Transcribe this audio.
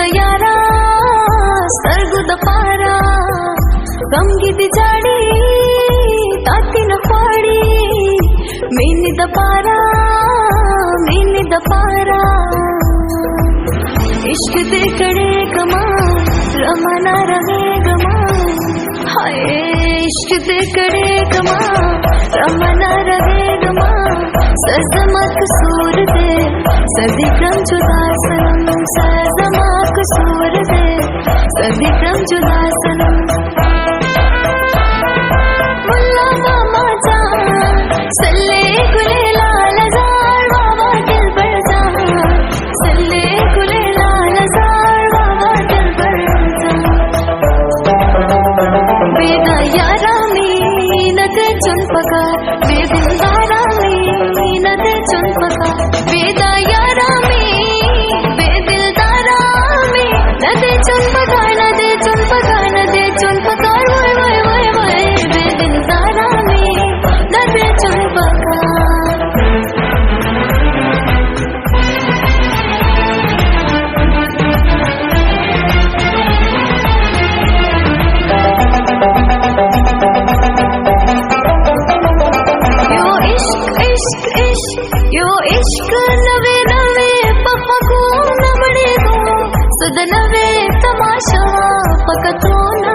यारा सरगुद पारा गमगीत जाडी ताती न फाडी मेनी दपारा इश्क दे कड़े कमा रमना रहे गमा हाय इश्क दे कड़े कमा रमना रहे गमा सजमा कसूर दे सदी क्रम जुदा सनम सजमा कसूर दे सदी क्रम जुदा सनम मुल्ला मामा जान सल्ले गुले लाल जार बाबा दिल बर जान सल्ले गुले लाल जार बाबा दिल बर जान बेदा यारा में नदे चुन पका बेदिलदारा में नदे चुन पका बेदा यारा में बेदिलदारा में नदे चुन पका नदे चुन पका नदे चुन पका वाय वाय वाय बेदिलदारा में नदे चुन पका यो इश्क नवे नवे पक्को नबड़े दो सुद नवे तमाशा पकतो न